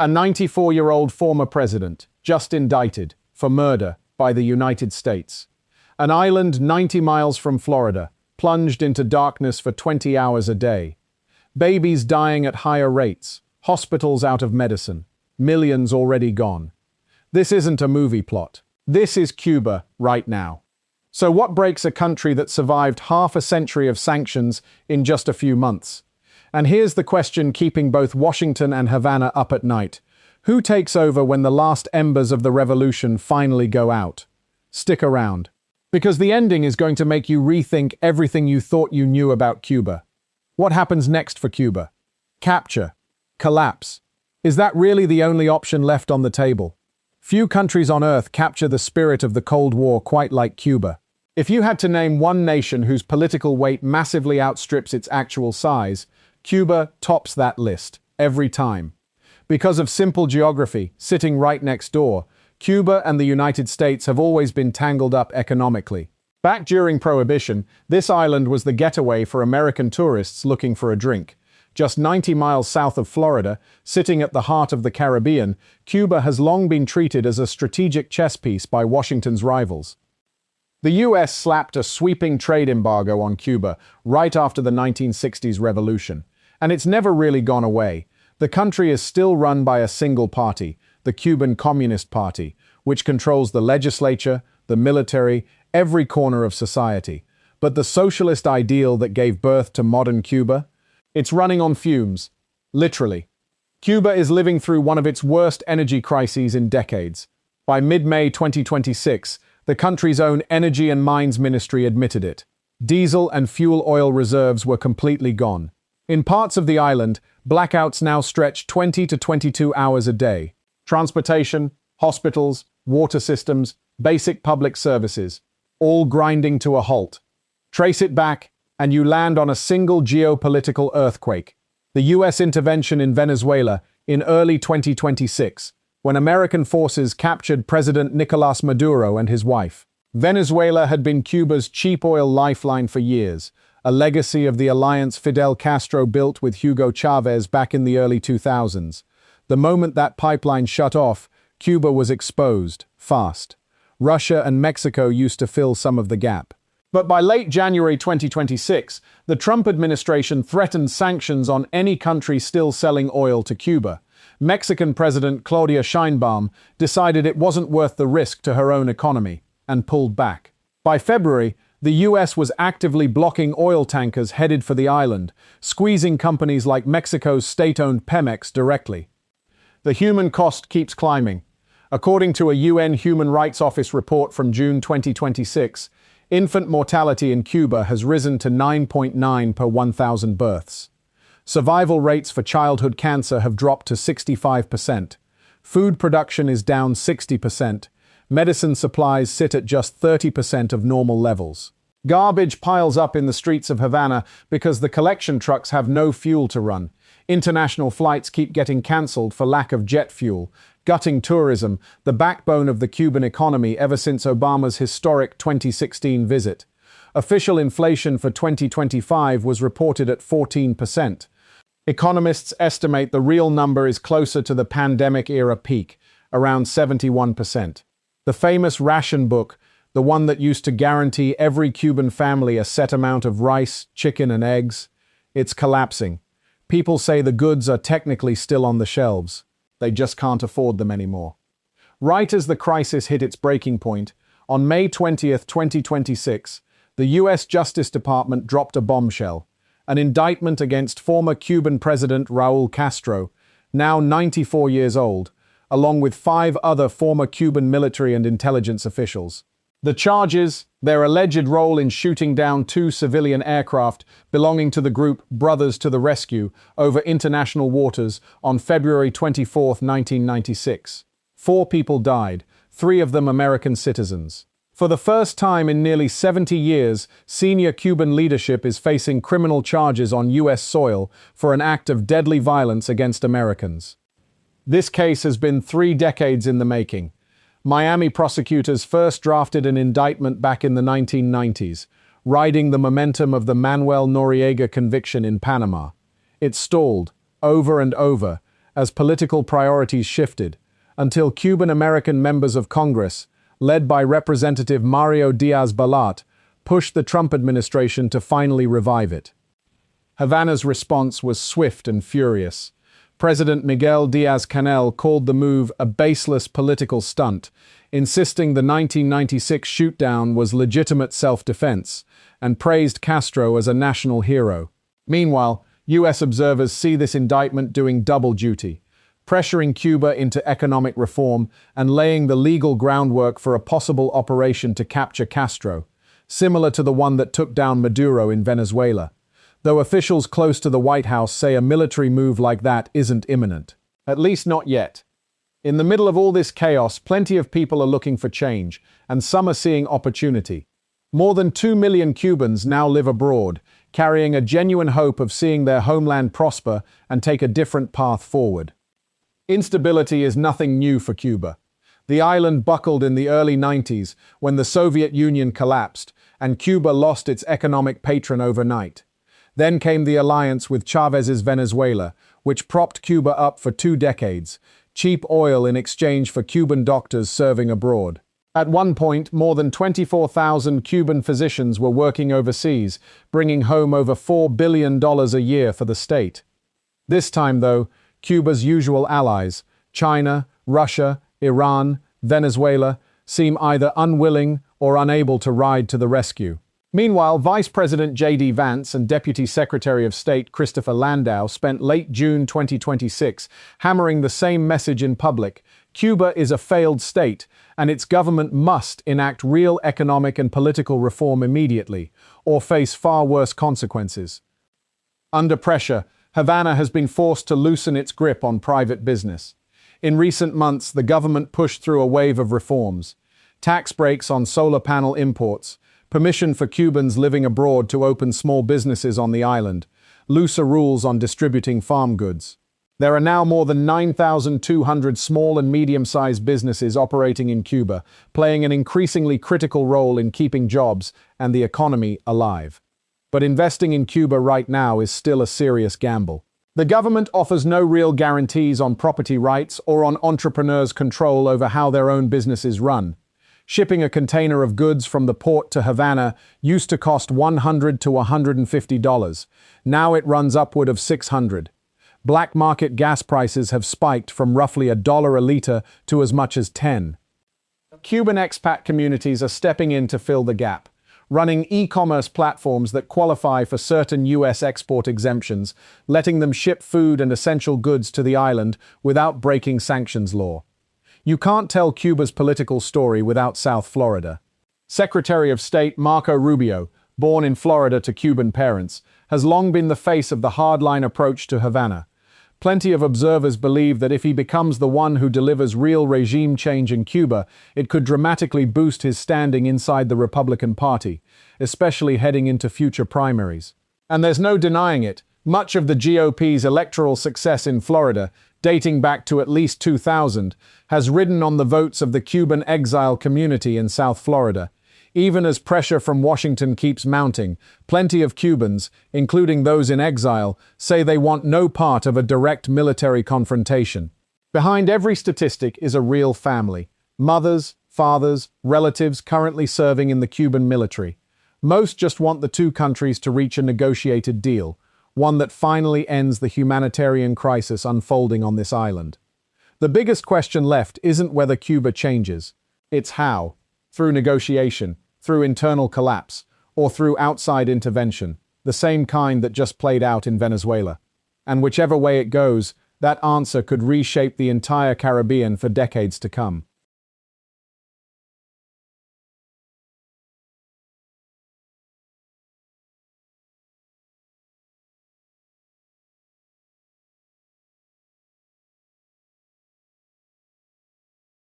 A 94-year-old former president, just indicted for murder by the United States. An island 90 miles from Florida, plunged into darkness for 20 hours a day. Babies dying at higher rates, hospitals out of medicine, millions already gone. This isn't a movie plot. This is Cuba right now. So what breaks a country that survived half a century of sanctions in just a few months? And here's the question keeping both Washington and Havana up at night. Who takes over when the last embers of the revolution finally go out? Stick around, because the ending is going to make you rethink everything you thought you knew about Cuba. What happens next for Cuba? Capture? Collapse? Is that really the only option left on the table? Few countries on Earth capture the spirit of the Cold War quite like Cuba. If you had to name one nation whose political weight massively outstrips its actual size, Cuba tops that list, every time. Because of simple geography, sitting right next door, Cuba and the United States have always been tangled up economically. Back during Prohibition, this island was the getaway for American tourists looking for a drink. Just 90 miles south of Florida, sitting at the heart of the Caribbean, Cuba has long been treated as a strategic chess piece by Washington's rivals. The US slapped a sweeping trade embargo on Cuba right after the 1960s revolution. And it's never really gone away. The country is still run by a single party, the Cuban Communist Party, which controls the legislature, the military, every corner of society. But the socialist ideal that gave birth to modern Cuba? It's running on fumes. Literally. Cuba is living through one of its worst energy crises in decades. By mid-May 2026, the country's own Energy and Mines Ministry admitted it. Diesel and fuel oil reserves were completely gone. In parts of the island, blackouts now stretch 20 to 22 hours a day. Transportation, hospitals, water systems, basic public services, all grinding to a halt. Trace it back, and you land on a single geopolitical earthquake. The US intervention in Venezuela in early 2026, when American forces captured President Nicolás Maduro and his wife. Venezuela had been Cuba's cheap oil lifeline for years, a legacy of the alliance Fidel Castro built with Hugo Chavez back in the early 2000s. The moment that pipeline shut off, Cuba was exposed, fast. Russia and Mexico used to fill some of the gap. But by late January 2026, the Trump administration threatened sanctions on any country still selling oil to Cuba. Mexican President Claudia Sheinbaum decided it wasn't worth the risk to her own economy, and pulled back. By February, the US was actively blocking oil tankers headed for the island, squeezing companies like Mexico's state-owned Pemex directly. The human cost keeps climbing. According to a UN Human Rights Office report from June 2026, infant mortality in Cuba has risen to 9.9 per 1,000 births. Survival rates for childhood cancer have dropped to 65%. Food production is down 60%. Medicine supplies sit at just 30% of normal levels. Garbage piles up in the streets of Havana because the collection trucks have no fuel to run. International flights keep getting cancelled for lack of jet fuel, gutting tourism, the backbone of the Cuban economy ever since Obama's historic 2016 visit. Official inflation for 2025 was reported at 14%. Economists estimate the real number is closer to the pandemic-era peak, around 71%. The famous ration book, the one that used to guarantee every Cuban family a set amount of rice, chicken, and eggs, it's collapsing. People say the goods are technically still on the shelves. They just can't afford them anymore. Right as the crisis hit its breaking point, on May 20th, 2026, the US Justice Department dropped a bombshell, an indictment against former Cuban President Raul Castro, now 94 years old, along with 5 other former Cuban military and intelligence officials. The charges, their alleged role in shooting down 2 civilian aircraft belonging to the group Brothers to the Rescue over international waters on February 24, 1996. 4 people died, 3 of them American citizens. For the first time in nearly 70 years, senior Cuban leadership is facing criminal charges on US soil for an act of deadly violence against Americans. This case has been 3 decades in the making. Miami prosecutors first drafted an indictment back in the 1990s, riding the momentum of the Manuel Noriega conviction in Panama. It stalled, over and over, as political priorities shifted, until Cuban-American members of Congress, led by Representative Mario Diaz-Balart, pushed the Trump administration to finally revive it. Havana's response was swift and furious. President Miguel Diaz-Canel called the move a baseless political stunt, insisting the 1996 shootdown was legitimate self-defense, and praised Castro as a national hero. Meanwhile, U.S. observers see this indictment doing double duty, pressuring Cuba into economic reform and laying the legal groundwork for a possible operation to capture Castro, similar to the one that took down Maduro in Venezuela, though officials close to the White House say a military move like that isn't imminent. At least not yet. In the middle of all this chaos, plenty of people are looking for change, and some are seeing opportunity. More than 2 million Cubans now live abroad, carrying a genuine hope of seeing their homeland prosper and take a different path forward. Instability is nothing new for Cuba. The island buckled in the early 90s when the Soviet Union collapsed and Cuba lost its economic patron overnight. Then came the alliance with Chávez's Venezuela, which propped Cuba up for 2 decades, cheap oil in exchange for Cuban doctors serving abroad. At one point, more than 24,000 Cuban physicians were working overseas, bringing home over $4 billion a year for the state. This time, though, Cuba's usual allies, China, Russia, Iran, Venezuela, seem either unwilling or unable to ride to the rescue. Meanwhile, Vice President J.D. Vance and Deputy Secretary of State Christopher Landau spent late June 2026 hammering the same message in public. Cuba is a failed state, and its government must enact real economic and political reform immediately, or face far worse consequences. Under pressure, Havana has been forced to loosen its grip on private business. In recent months, the government pushed through a wave of reforms: tax breaks on solar panel imports, permission for Cubans living abroad to open small businesses on the island, looser rules on distributing farm goods. There are now more than 9,200 small and medium-sized businesses operating in Cuba, playing an increasingly critical role in keeping jobs and the economy alive. But investing in Cuba right now is still a serious gamble. The government offers no real guarantees on property rights or on entrepreneurs' control over how their own businesses run. Shipping a container of goods from the port to Havana used to cost $100 to $150. Now it runs upward of $600. Black market gas prices have spiked from roughly $1 a liter to as much as $10. Cuban expat communities are stepping in to fill the gap, running e-commerce platforms that qualify for certain U.S. export exemptions, letting them ship food and essential goods to the island without breaking sanctions law. You can't tell Cuba's political story without South Florida. Secretary of State Marco Rubio, born in Florida to Cuban parents, has long been the face of the hardline approach to Havana. Plenty of observers believe that if he becomes the one who delivers real regime change in Cuba, it could dramatically boost his standing inside the Republican Party, especially heading into future primaries. And there's no denying it, much of the GOP's electoral success in Florida, dating back to at least 2000, has ridden on the votes of the Cuban exile community in South Florida. Even as pressure from Washington keeps mounting, plenty of Cubans, including those in exile, say they want no part of a direct military confrontation. Behind every statistic is a real family: mothers, fathers, relatives currently serving in the Cuban military. Most just want the two countries to reach a negotiated deal, one that finally ends the humanitarian crisis unfolding on this island. The biggest question left isn't whether Cuba changes, it's how. Through negotiation, through internal collapse, or through outside intervention, the same kind that just played out in Venezuela. And whichever way it goes, that answer could reshape the entire Caribbean for decades to come.